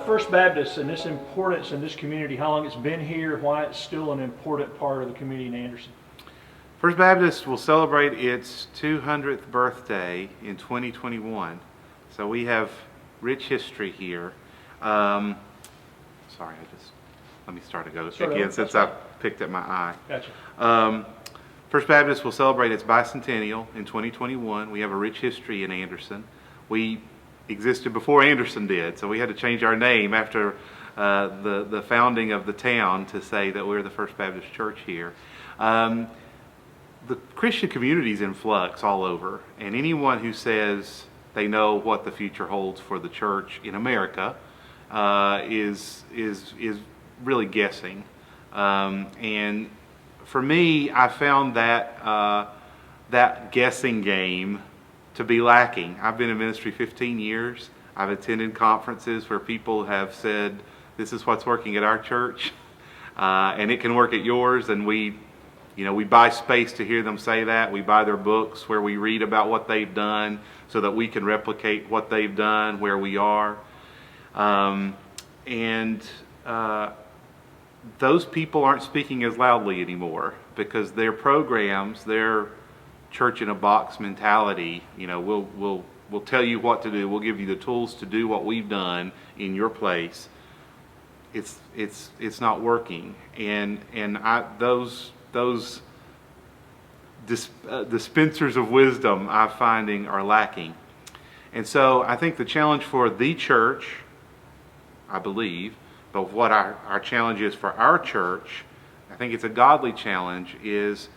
First Baptist and its importance in this community, how long it's been here, why it's still an important part of the community in Anderson. First Baptist will celebrate its 200th birthday in 2021. So we have rich history here. Sorry, let me start again since I picked at my eye. Gotcha. First Baptist will celebrate its bicentennial in 2021. We have a rich history in Anderson. We existed before Anderson did, so we had to change our name after the founding of the town to say that we're the First Baptist Church here. The Christian community is in flux all over, and anyone who says they know what the future holds for the church in America is really guessing. And for me, I found that guessing game to be lacking. I've been in ministry 15 years. I've attended conferences where people have said, "This is what's working at our church, and it can work at yours." And we buy space to hear them say that. We buy their books where we read about what they've done so that we can replicate what they've done where we are. Those people aren't speaking as loudly anymore because their programs, their church in a box mentality, we'll tell you what to do. We'll give you the tools to do what we've done in your place. It's not working, and those dispensers of wisdom I'm finding are lacking. And so I think the challenge for the church, I believe, but what our challenge is for our church, I think it's a godly challenge, is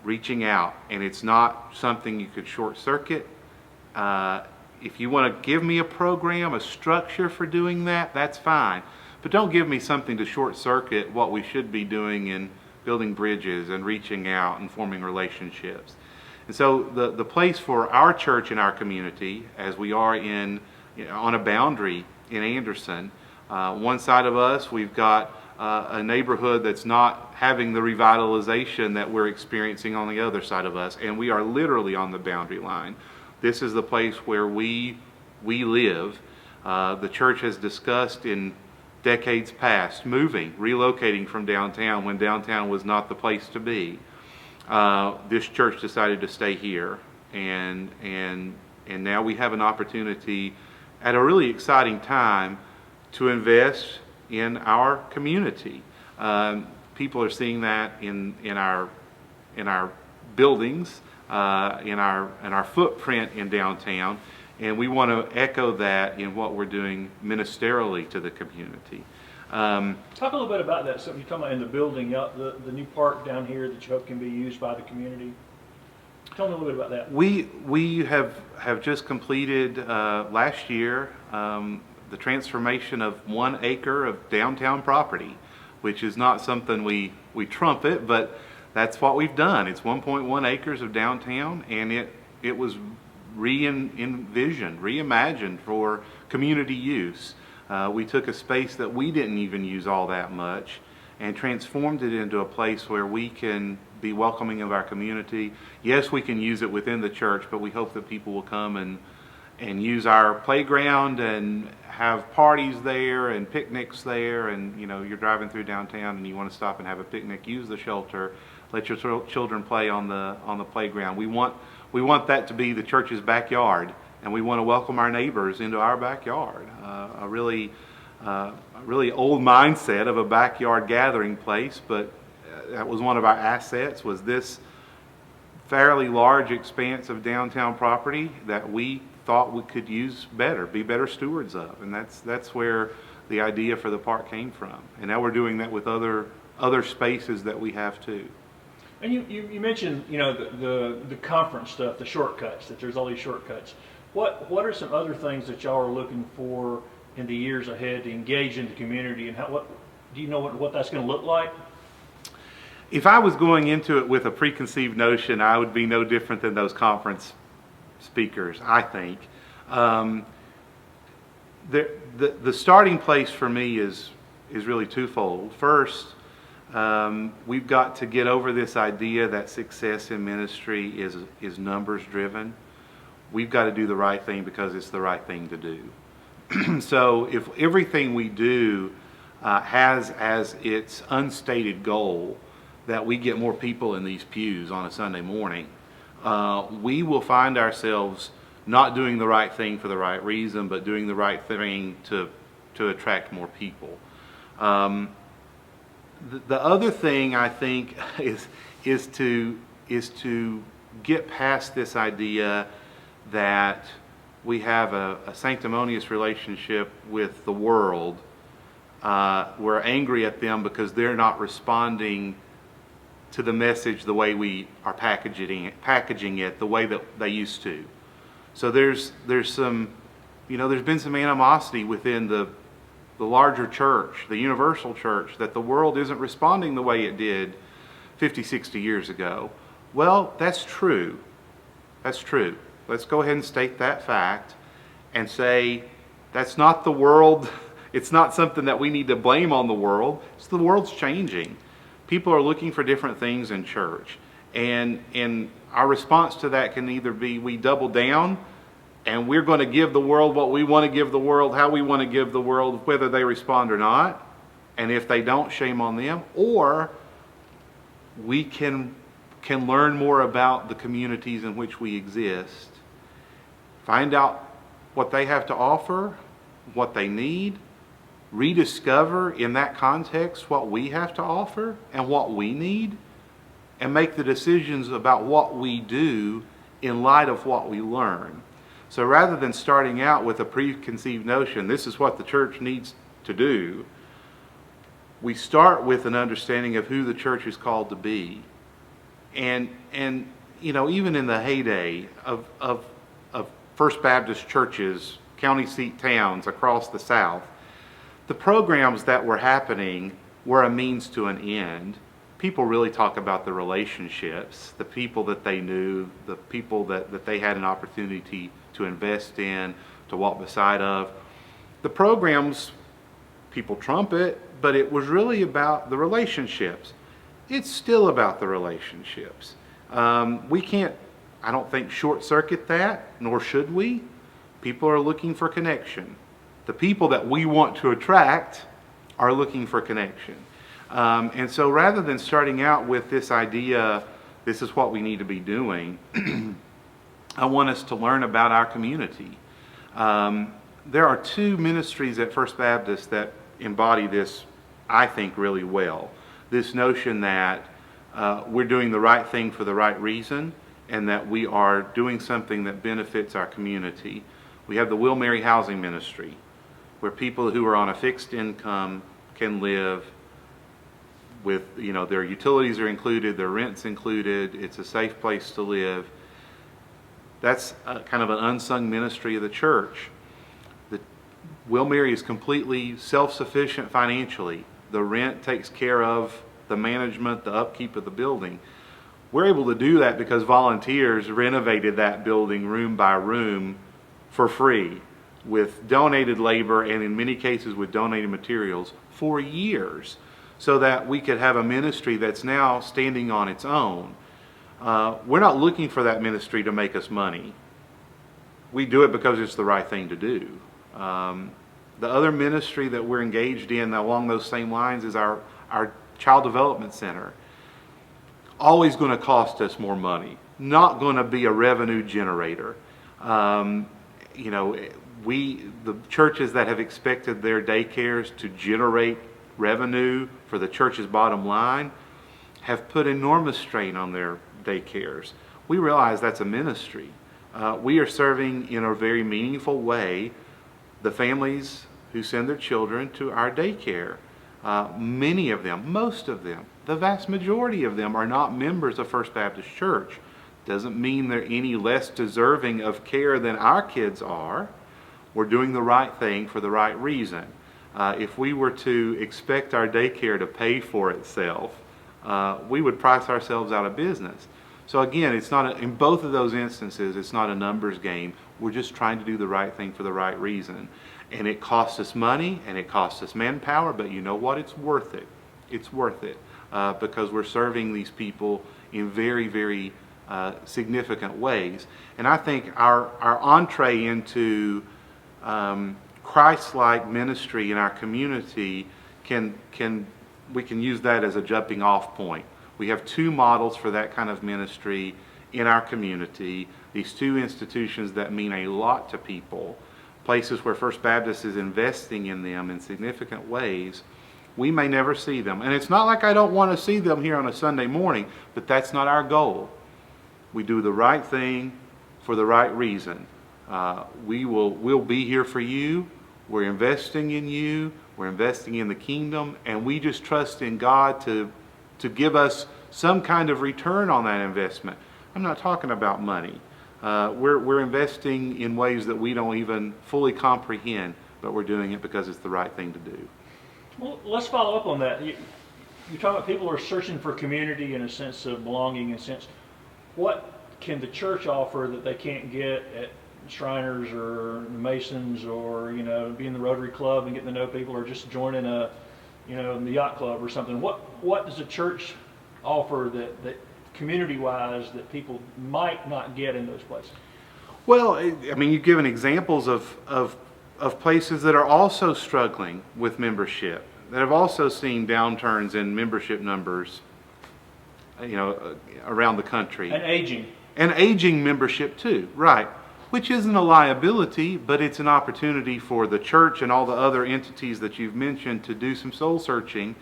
reaching out. And it's not something you could short circuit. If you want to give me a program, a structure for doing that, that's fine. But don't give me something to short circuit what we should be doing in building bridges and reaching out and forming relationships. And so the place for our church in our community, as we are on a boundary in Anderson, one side of us we've got a neighborhood that's not having the revitalization that we're experiencing on the other side of us, and we are literally on the boundary line. This is the place where we live. The church has discussed in decades past moving, relocating from downtown when downtown was not the place to be. This church decided to stay here, and now we have an opportunity at a really exciting time to invest in our community. People are seeing that in our buildings, in our footprint in downtown, and we want to echo that in what we're doing ministerially to the community. Talk a little bit about that. Something you're talking about in the building, the new park down here that you hope can be used by the community. Tell me a little bit about that. We have just completed last year the transformation of 1 acre of downtown property, which is not something we trumpet, but that's what we've done. It's 1.1 acres of downtown, and it was reimagined for community use. We took a space that we didn't even use all that much and transformed it into a place where we can be welcoming of our community. Yes, we can use it within the church, but we hope that people will come and use our playground and have parties there and picnics there. And you're driving through downtown and you want to stop and have a picnic, use the shelter, let your children play on the playground. We want that to be the church's backyard, and we want to welcome our neighbors into our backyard. A really old mindset of a backyard gathering place, but that was one of our assets, was this fairly large expanse of downtown property that we thought we could use better, be better stewards of, and that's where the idea for the park came from. And now we're doing that with other spaces that we have too. And you mentioned the conference stuff, the shortcuts, that there's all these shortcuts. What are some other things that y'all are looking for in the years ahead to engage in the community, and what do you know what that's going to look like? If I was going into it with a preconceived notion, I would be no different than those conference speakers, I think. The starting place for me is really twofold. First, we've got to get over this idea that success in ministry is numbers driven. We've got to do the right thing because it's the right thing to do. So if everything we do has as its unstated goal that we get more people in these pews on a Sunday morning, we will find ourselves not doing the right thing for the right reason, but doing the right thing to attract more people. The other thing I think is to get past this idea that we have a sanctimonious relationship with the world. We're angry at them because they're not responding to the message the way we are packaging it the way that they used to. So there's some, there's been some animosity within the larger church, the universal church, that the world isn't responding the way it did 50, 60 years ago. Well, that's true. That's true. Let's go ahead and state that fact and say that's not the world. It's not something that we need to blame on the world. It's the world's changing. People are looking for different things in church. And our response to that can either be we double down and we're going to give the world what we want to give the world, how we want to give the world, whether they respond or not. And if they don't, shame on them. Or we can learn more about the communities in which we exist, find out what they have to offer, what they need, rediscover in that context what we have to offer and what we need, and make the decisions about what we do in light of what we learn. So rather than starting out with a preconceived notion, this is what the church needs to do, we start with an understanding of who the church is called to be. And even in the heyday of First Baptist churches, county seat towns across the South, the programs that were happening were a means to an end. People really talk about the relationships, the people that they knew, the people that they had an opportunity to invest in, to walk beside of. The programs, people trumpet, but it was really about the relationships. It's still about the relationships. We can't, I don't think, short circuit that, nor should we. People are looking for connection. The people that we want to attract are looking for connection. And so rather than starting out with this idea, this is what we need to be doing, I want us to learn about our community. There are two ministries at First Baptist that embody this, I think, really well. This notion that we're doing the right thing for the right reason and that we are doing something that benefits our community. We have the Will Mary Housing Ministry, where people who are on a fixed income can live with, their utilities are included, their rent's included, it's a safe place to live. That's kind of an unsung ministry of the church. The Will Mary is completely self-sufficient financially. The rent takes care of the management, the upkeep of the building. We're able to do that because volunteers renovated that building room by room for free with donated labor and in many cases with donated materials for years so that we could have a ministry that's now standing on its own. We're not looking for that ministry to make us money. We do it because it's the right thing to do. The other ministry that we're engaged in along those same lines is our Child Development Center. Always going to cost us more money. Not going to be a revenue generator. The churches that have expected their daycares to generate revenue for the church's bottom line have put enormous strain on their daycares. We realize that's a ministry. We are serving in a very meaningful way the families who send their children to our daycare. Many of them, most of them, the vast majority of them are not members of First Baptist Church. Doesn't mean they're any less deserving of care than our kids are. We're doing the right thing for the right reason. If we were to expect our daycare to pay for itself, we would price ourselves out of business. So again, it's not in both of those instances, it's not a numbers game. We're just trying to do the right thing for the right reason. And it costs us money and it costs us manpower, but you know what? It's worth it. It's worth it because we're serving these people in very, very significant ways. And I think our entree into Christ-like ministry in our community we can use that as a jumping off point. We have two models for that kind of ministry in our community, these two institutions that mean a lot to people, places where First Baptist is investing in them in significant ways. We may never see them. And it's not like I don't want to see them here on a Sunday morning, but that's not our goal. We do the right thing for the right reason. We'll be here for you. We're investing in you. We're investing in the kingdom, and we just trust in God to give us some kind of return on that investment. I'm not talking about money. We're investing in ways that we don't even fully comprehend, but we're doing it because it's the right thing to do. Well, let's follow up on that. You're talking about people who are searching for community and a sense of belonging, in a sense. What can the church offer that they can't get at Shriners or Masons, or be in the Rotary Club and getting to know people, or just joining the yacht club or something? What does the church offer that community-wise that people might not get in those places? Well, I mean, you've given examples of places that are also struggling with membership, that have also seen downturns in membership numbers, around the country. And aging membership too, right? Which isn't a liability, but it's an opportunity for the church and all the other entities that you've mentioned to do some soul searching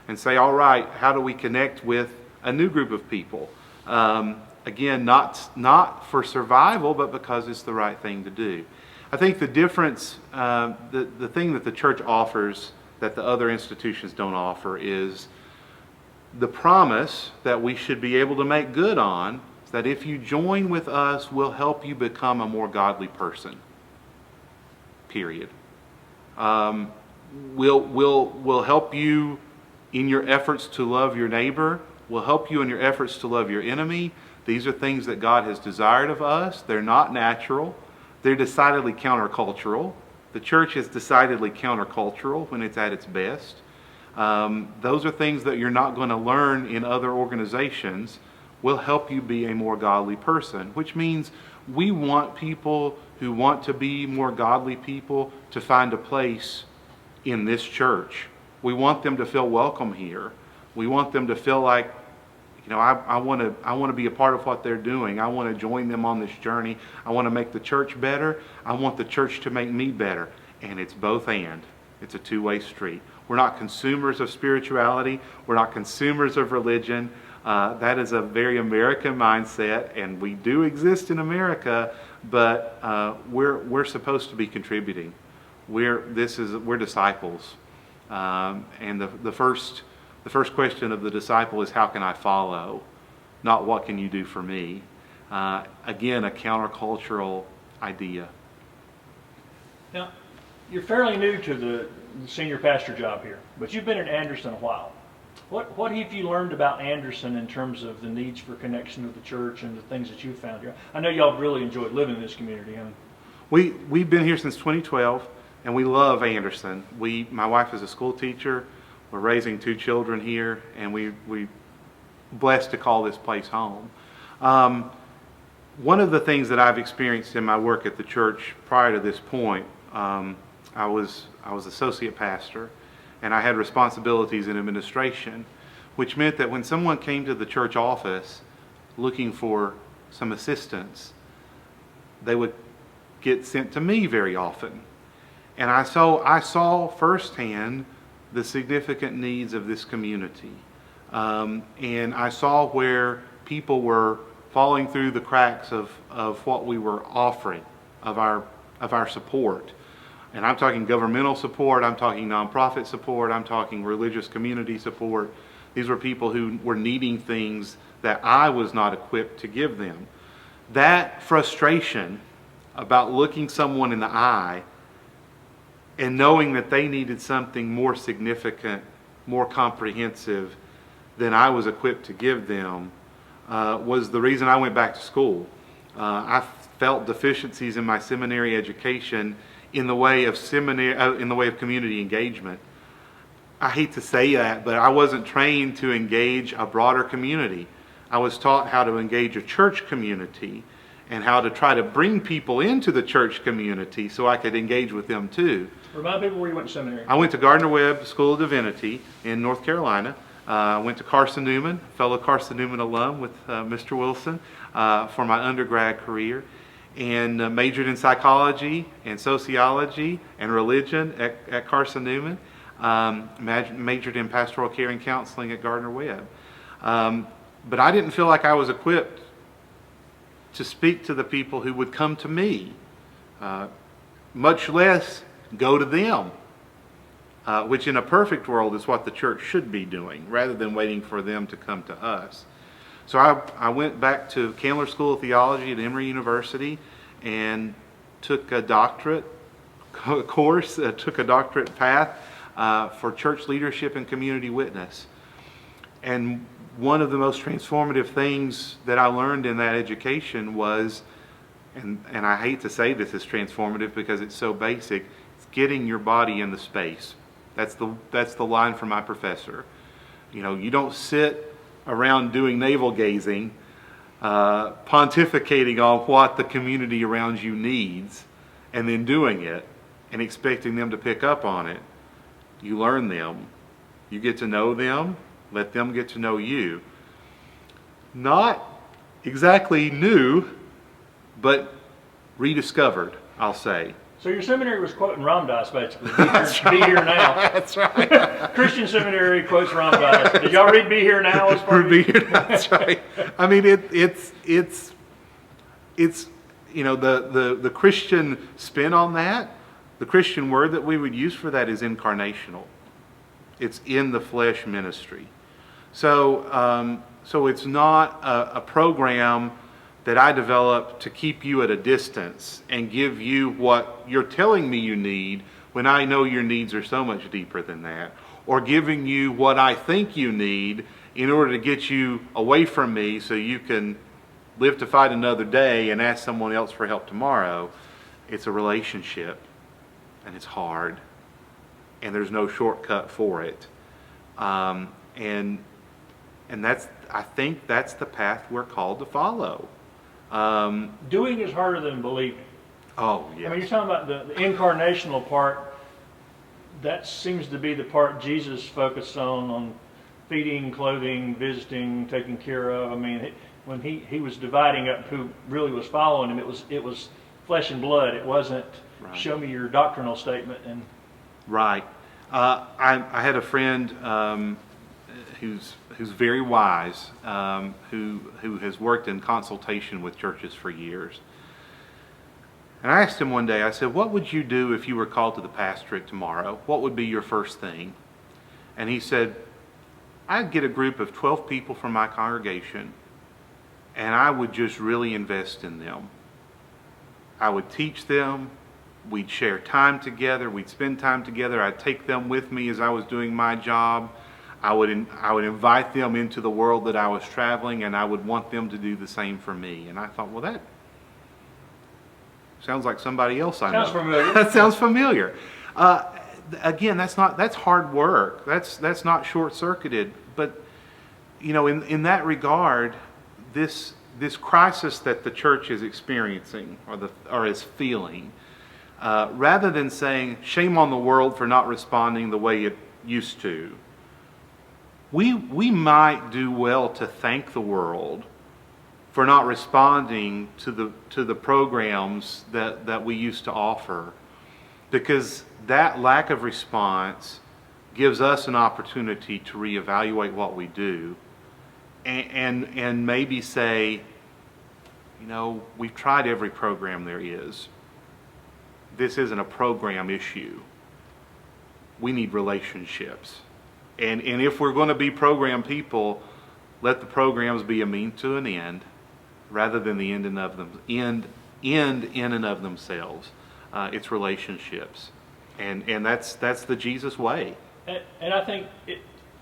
and say, all right, how do we connect with a new group of people? Again, not for survival, but because it's the right thing to do. I think the difference, the thing that the church offers that the other institutions don't offer is the promise that we should be able to make good on, that if you join with us, we'll help you become a more godly person. Period. We'll help you in your efforts to love your neighbor. We'll help you in your efforts to love your enemy. These are things that God has desired of us. They're not natural. They're decidedly countercultural. The church is decidedly countercultural when it's at its best. Those are things that you're not going to learn in other organizations. Will help you be a more godly person, which means we want people who want to be more godly people to find a place in this church. We want them to feel welcome here. We want them to feel like, I want to be a part of what they're doing. I want to join them on this journey. I want to make the church better. I want the church to make me better. And it's both and. It's a two-way street. We're not consumers of spirituality. We're not consumers of religion. That is a very American mindset, and we do exist in America, but we're supposed to be contributing. We're disciples, and the first question of the disciple is, how can I follow? Not what can you do for me? Again, a countercultural idea. Now, you're fairly new to the senior pastor job here, but you've been at Anderson a while. What have you learned about Anderson in terms of the needs for connection with the church and the things that you've found here? I know y'all really enjoyed living in this community. We've been here since 2012, and we love Anderson. My wife is a school teacher. We're raising 2 children here, and we blessed to call this place home. One of the things that I've experienced in my work at the church prior to this point, I was associate pastor, and I had responsibilities in administration, which meant that when someone came to the church office looking for some assistance, they would get sent to me very often. And I saw firsthand the significant needs of this community. And I saw where people were falling through the cracks of what we were offering, of our support. And I'm talking governmental support, I'm talking nonprofit support, I'm talking religious community support. These were people who were needing things that I was not equipped to give them. That frustration about looking someone in the eye and knowing that they needed something more significant, more comprehensive than I was equipped to give them was the reason I went back to school. I felt deficiencies in my seminary education in the way of community engagement. I hate to say that, but I wasn't trained to engage a broader community. I was taught how to engage a church community, and how to try to bring people into the church community so I could engage with them too. Remind people where you went to seminary. I went to Gardner-Webb School of Divinity in North Carolina. I went to Carson Newman, fellow Carson Newman alum with Mr. Wilson, for my undergrad career, and majored in psychology and sociology and religion at Carson Newman. Majored in pastoral care and counseling at Gardner-Webb. But I didn't feel like I was equipped to speak to the people who would come to me, much less go to them, which in a perfect world is what the church should be doing, rather than waiting for them to come to us. So I went back to Candler School of Theology at Emory University and took a doctorate course, took a doctorate path for church leadership and community witness. And one of the most transformative things that I learned in that education was, and I hate to say this is transformative because it's so basic, it's getting your body in the space. That's the line from my professor. You know, you don't sit around doing navel gazing, pontificating on what the community around you needs, and then doing it and expecting them to pick up on it. You learn them. You get to know them. Let them get to know you. Not exactly new, but rediscovered, I'll say. So your seminary was quoting Ram Dass, basically. Be here now. That's right. Christian seminary quotes Ram Dass. Did y'all read Be Here Now as part of Be Here Now, that's right. I mean, it's you know, the Christian spin on that. The Christian word that we would use for that is incarnational. It's in the flesh ministry. So it's not a program that I developed to keep you at a distance and give you what you're telling me you need when I know your needs are so much deeper than that, or giving you what I think you need in order to get you away from me so you can live to fight another day and ask someone else for help tomorrow. It's a relationship, and it's hard, and there's no shortcut for it. And I think that's the path we're called to follow. Doing is harder than believing. Oh, yes. I mean, you're talking about the incarnational part. That seems to be the part Jesus focused on feeding, clothing, visiting, taking care of. I mean, when he was dividing up who really was following him, it was flesh and blood. It wasn't right. Show me your doctrinal statement. And right. I had a friend who's very wise, who has worked in consultation with churches for years. And I asked him one day, I said, what would you do if you were called to the pastorate tomorrow? What would be your first thing? And he said, I'd get a group of 12 people from my congregation, and I would just really invest in them. I would teach them. We'd share time together. We'd spend time together. I'd take them with me as I was doing my job. I would invite them into the world that I was traveling, and I would want them to do the same for me. And I thought, well, that sounds like somebody else I know. Sounds familiar. That sounds familiar. Again, that's hard work. That's not short-circuited. But you know, in that regard, this crisis that the church is experiencing or is feeling, rather than saying shame on the world for not responding the way it used to, we might do well to thank the world for not responding to the programs that we used to offer, because that lack of response gives us an opportunity to reevaluate what we do and maybe say, you know, we've tried every program there is. This isn't a program issue. We need relationships. And if we're going to be program people, let the programs be a means to an end, rather than the end in and of themselves. It's relationships, and that's the Jesus way. And I think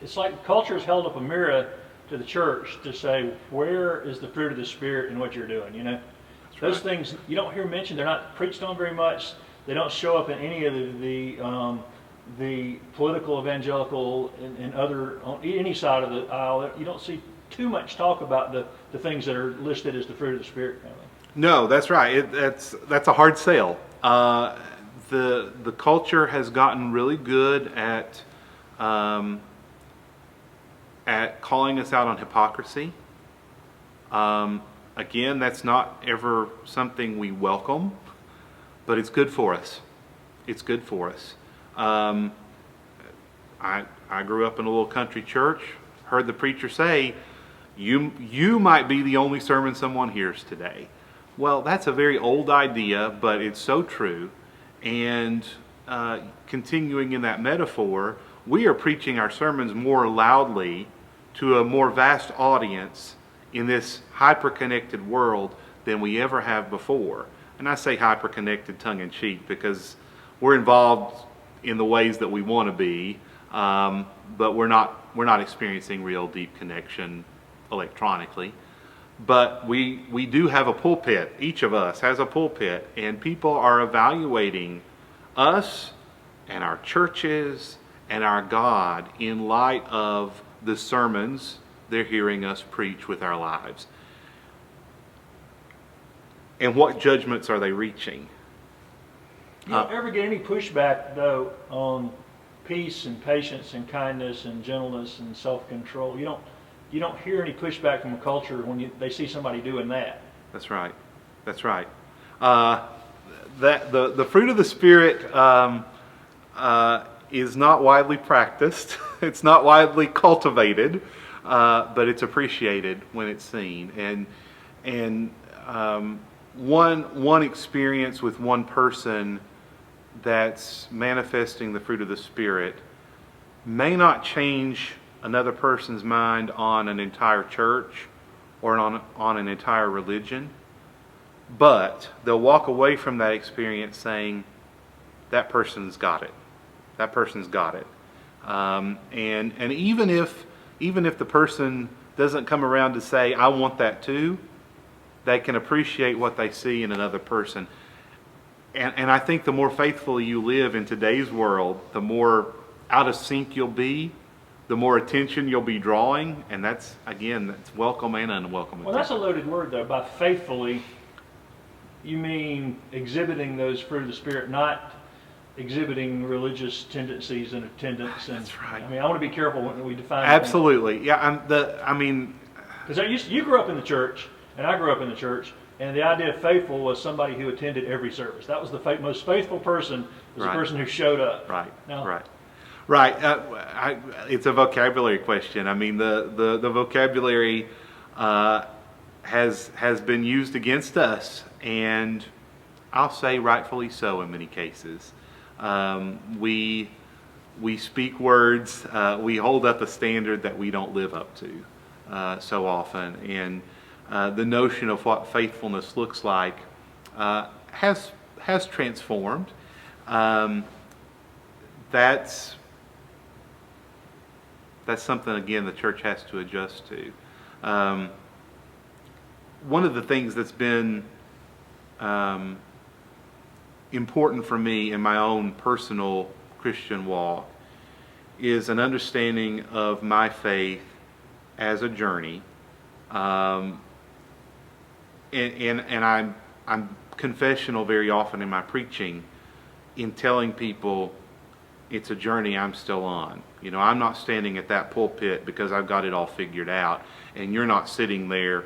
it's like culture's held up a mirror to the church to say, where is the fruit of the Spirit in what you're doing? You know, that's those right. things you don't hear mentioned. They're not preached on very much. They don't show up in any of the political, evangelical, and other on any side of the aisle. You don't see too much talk about the things that are listed as the fruit of the Spirit. Kind of thing. No, that's right. That's a hard sell. The culture has gotten really good at calling us out on hypocrisy. Again, that's not ever something we welcome, but it's good for us. It's good for us. I grew up in a little country church. Heard the preacher say, "You might be the only sermon someone hears today." Well, that's a very old idea, but it's so true. And continuing in that metaphor, we are preaching our sermons more loudly to a more vast audience in this hyper-connected world than we ever have before. And I say hyper-connected tongue-in-cheek because we're involved in the ways that we want to be, but we're not experiencing real deep connection electronically. But we do have a pulpit. Each of us has a pulpit, and people are evaluating us and our churches and our God in light of the sermons they're hearing us preach with our lives. And what judgments are they reaching? You don't ever get any pushback, though, on peace and patience and kindness and gentleness and self-control. You don't hear any pushback from the culture when they see somebody doing that. That's right. That's right. That the fruit of the Spirit is not widely practiced. It's not widely cultivated, but it's appreciated when it's seen. And one experience with one person that's manifesting the fruit of the Spirit may not change another person's mind on an entire church or on an entire religion, but they'll walk away from that experience saying, that person's got it. That person's got it. And even if the person doesn't come around to say, I want that too, they can appreciate what they see in another person. And I think the more faithfully you live in today's world, the more out of sync you'll be, the more attention you'll be drawing, and that's welcome and unwelcome. Well, that's a loaded word, though. By faithfully, you mean exhibiting those fruit of the Spirit, not exhibiting religious tendencies and attendance. That's right. I mean, I want to be careful when we define. Absolutely, yeah. Because you grew up in the church, and I grew up in the church, and the idea of faithful was somebody who attended every service. That was the most faithful person, was the person who showed up. Right. Now, right. Right. It's a vocabulary question. I mean, the vocabulary has been used against us, and I'll say rightfully so in many cases. We speak words. We hold up a standard that we don't live up to so often, and the notion of what faithfulness looks like has transformed. That's something, again, the church has to adjust to. One of the things that's been important for me in my own personal Christian walk is an understanding of my faith as a journey. And I'm confessional very often in my preaching in telling people it's a journey I'm still on. You know, I'm not standing at that pulpit because I've got it all figured out, and you're not sitting there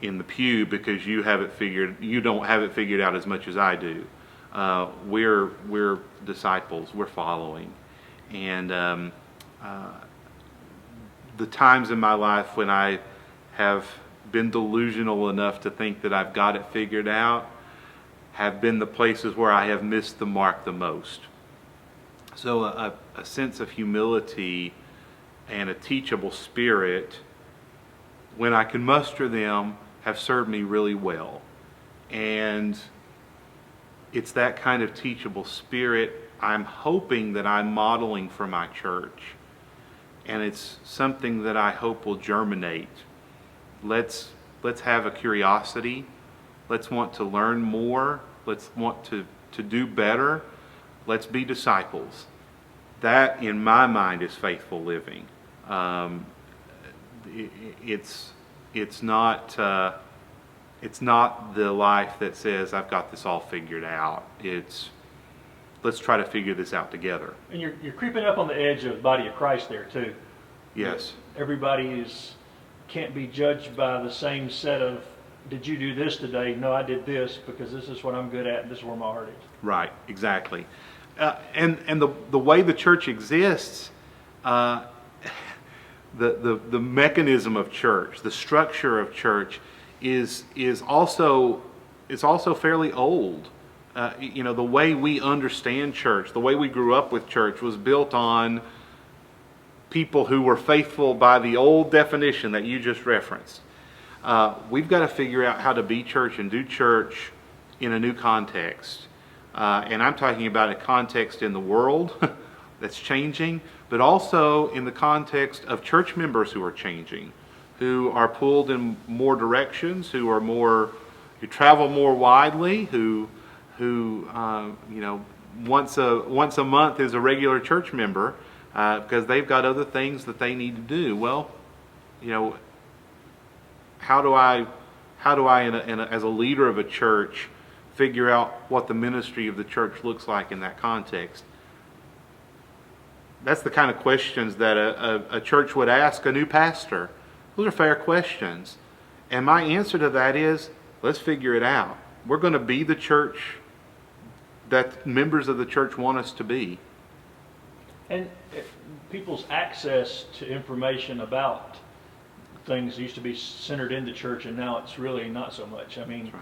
in the pew because you don't have it figured out as much as I do. We're disciples. We're following, and the times in my life when I have been delusional enough to think that I've got it figured out have been the places where I have missed the mark the most. So a sense of humility and a teachable spirit, when I can muster them, have served me really well. And it's that kind of teachable spirit I'm hoping that I'm modeling for my church. And it's something that I hope will germinate. Let's have a curiosity. Let's want to learn more. Let's want to do better. Let's be disciples. That, in my mind, is faithful living. It's not it's not the life that says, I've got this all figured out. It's, let's try to figure this out together. And you're creeping up on the edge of the body of Christ there too. Yes. Everybody can't be judged by the same set of, did you do this today? No, I did this because this is what I'm good at and this is where my heart is. Right, exactly. And the way the church exists, the mechanism of church, the structure of church is also fairly old. You know, the way we understand church, the way we grew up with church was built on people who were faithful by the old definition that you just referenced. We've got to figure out how to be church and do church in a new context. And I'm talking about a context in the world that's changing, but also in the context of church members who are changing, who are pulled in more directions, who travel more widely, who you know, once a month is a regular church member because they've got other things that they need to do. Well, you know, how do I as a leader of a church figure out what the ministry of the church looks like in that context? That's the kind of questions that a church would ask a new pastor. Those are fair questions. And my answer to that is, let's figure it out. We're going to be the church that members of the church want us to be. And people's access to information about things used to be centered in the church, and now it's really not so much. I mean, right.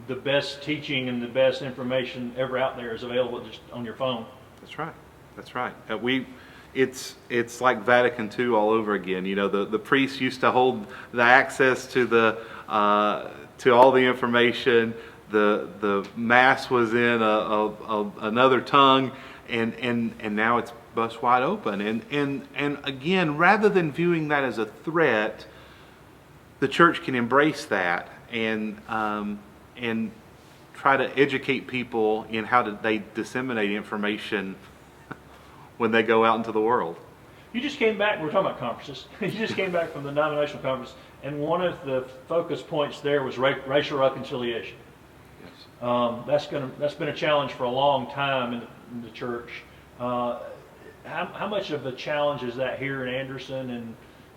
the best teaching and the best information ever out there is available just on your phone. That's right. That's right. It's like Vatican II all over again. You know, the priests used to hold the access to to all the information. The mass was in another tongue, and now it's bust wide open. And again, rather than viewing that as a threat, the church can embrace that and try to educate people in how they disseminate information when they go out into the world. You just came back, we're talking about conferences, you just came back from the denominational conference, and one of the focus points there was racial reconciliation. Yes. That's been a challenge for a long time in the church. How much of a challenge is that here in Anderson? And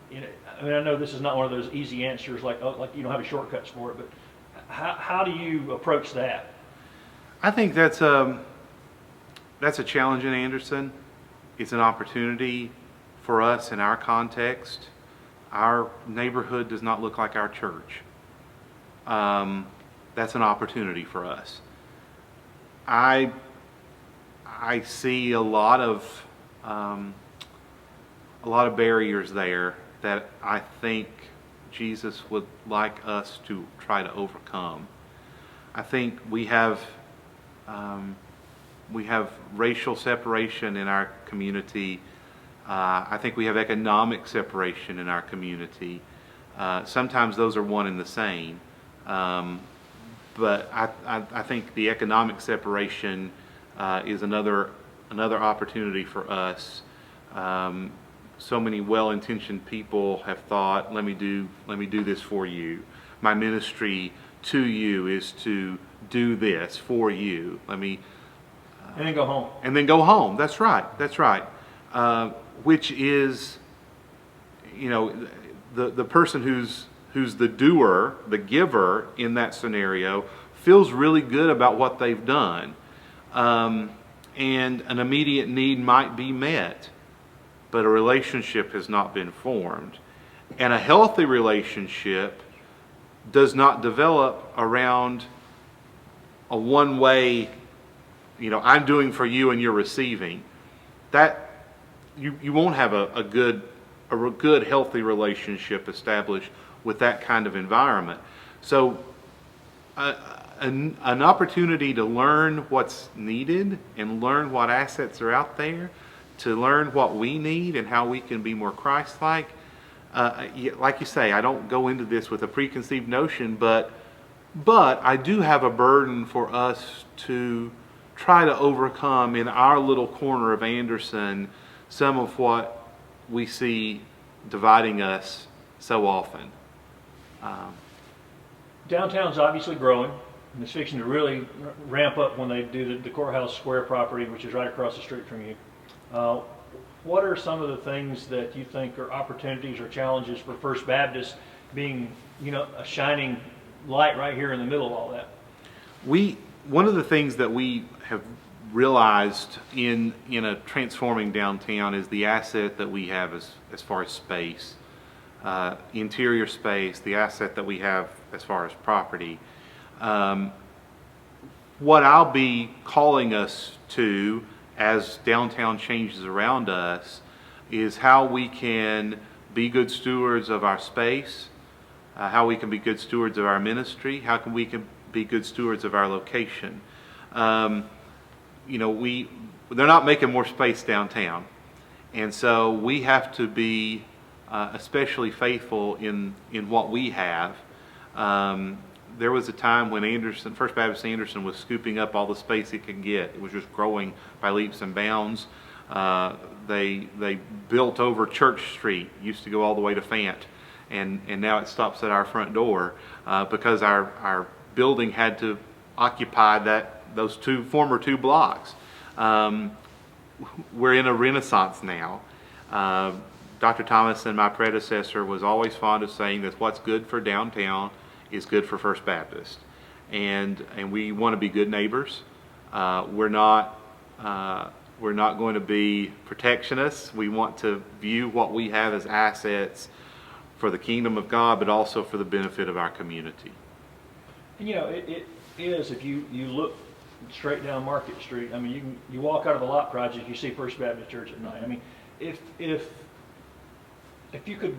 you know, I mean, I know this is not one of those easy answers, like you don't have any shortcuts for it, but how do you approach that? I think that's a challenge in Anderson. It's an opportunity for us in our context. Our neighborhood does not look like our church. That's an opportunity for us. I see a lot of barriers there that I think Jesus would like us to try to overcome. I think we have racial separation in our community. I think we have economic separation in our community. Sometimes those are one and the same. But I think the economic separation is another opportunity for us. So many well-intentioned people have thought, let me do this for you. My ministry to you is to do this for you. And then go home. And then go home. That's right. Which is, you know, the person who's the doer, the giver in that scenario, feels really good about what they've done. And an immediate need might be met, but a relationship has not been formed. And a healthy relationship does not develop around a one-way, you know, I'm doing for you and you're receiving. That you won't have a good healthy relationship established with that kind of environment. So an opportunity to learn what's needed and learn what assets are out there, to learn what we need and how we can be more Christ-like. Like you say, I don't go into this with a preconceived notion, but I do have a burden for us to try to overcome in our little corner of Anderson some of what we see dividing us so often. downtown's obviously growing, and it's fixing to really ramp up when they do the courthouse square property, which is right across the street from you. Uh, what are some of the things that you think are opportunities or challenges for First Baptist being, a shining light right here in the middle of all that? One of the things that we have realized in a transforming downtown is the asset that we have as far as space, interior space, the asset that we have as far as property. What I'll be calling us to as downtown changes around us is how we can be good stewards of our space, how we can be good stewards of our ministry, how can we be good stewards of our location. They're not making more space downtown, and so we have to be especially faithful in what we have. There was a time when First Baptist Anderson was scooping up all the space it could get. It was just growing by leaps and bounds. They built over Church Street, used to go all the way to Fant, and now it stops at our front door because our building had to occupy those former two blocks. We're in a renaissance now. Dr. Thomas and my predecessor was always fond of saying that what's good for downtown is good for First Baptist, and we want to be good neighbors. We're not going to be protectionists. We want to view what we have as assets for the kingdom of God, but also for the benefit of our community. And it is, if you look straight down Market Street, I mean, you walk out of the Lot Project, you see First Baptist Church at night. I mean, if you could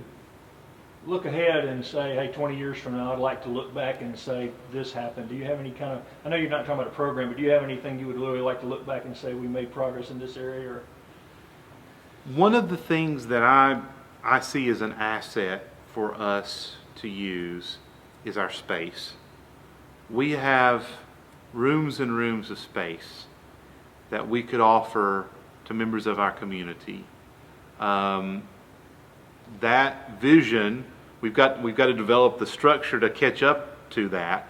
look ahead and say, hey, 20 years from now, I'd like to look back and say this happened. Do you have any kind of, I know you're not talking about a program, but do you have anything you would really like to look back and say we made progress in this area? Or? One of the things that I see as an asset for us to use is our space. We have rooms and rooms of space that we could offer to members of our community. That vision, we've got to develop the structure to catch up to that.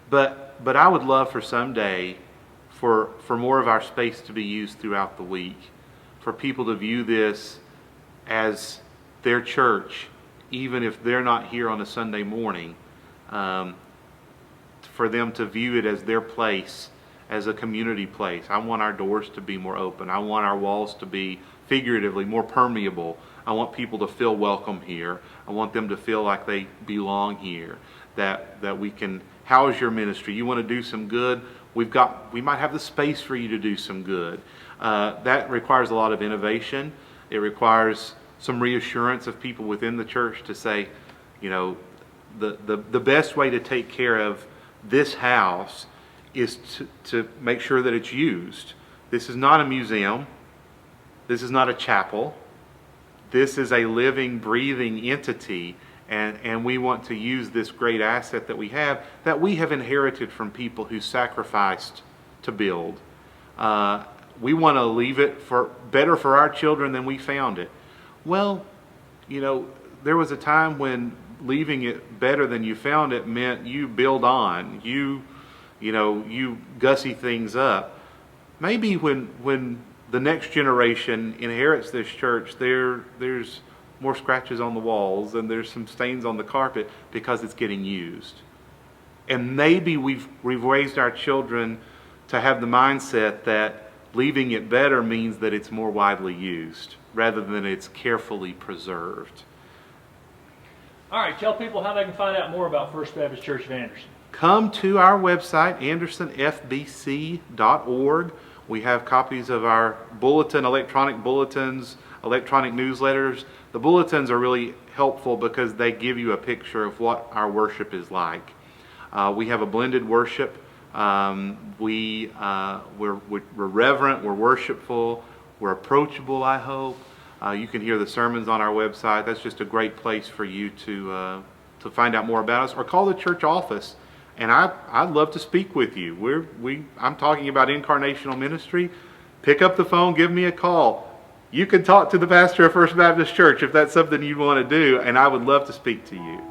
But I would love for someday for more of our space to be used throughout the week, for people to view this as their church, even if they're not here on a Sunday morning, for them to view it as their place, as a community place. I want our doors to be more open. I want our walls to be figuratively more permeable. I want people to feel welcome here. I want them to feel like they belong here, that we can house your ministry. You want to do some good? We might have the space for you to do some good. That requires a lot of innovation. It requires some reassurance of people within the church to say, the best way to take care of this house is to make sure that it's used. This is not a museum. This is not a chapel. This is a living, breathing entity, and we want to use this great asset that we have inherited from people who sacrificed to build. We want to leave it better for our children than we found it. Well, there was a time when leaving it better than you found it meant you build on, you gussy things up. Maybe when the next generation inherits this church, there's more scratches on the walls and there's some stains on the carpet because it's getting used. And maybe we've raised our children to have the mindset that leaving it better means that it's more widely used rather than it's carefully preserved. All right, tell people how they can find out more about First Baptist Church of Anderson. Come to our website, andersonfbc.org. We have copies of our bulletin, electronic bulletins, electronic newsletters. The bulletins are really helpful because they give you a picture of what our worship is like. We have a blended worship. We're reverent, we're worshipful, we're approachable, I hope. You can hear the sermons on our website. That's just a great place for you to find out more about us, or call the church office. And I'd love to speak with you. I'm talking about incarnational ministry. Pick up the phone, give me a call. You can talk to the pastor of First Baptist Church if that's something you want to do, and I would love to speak to you.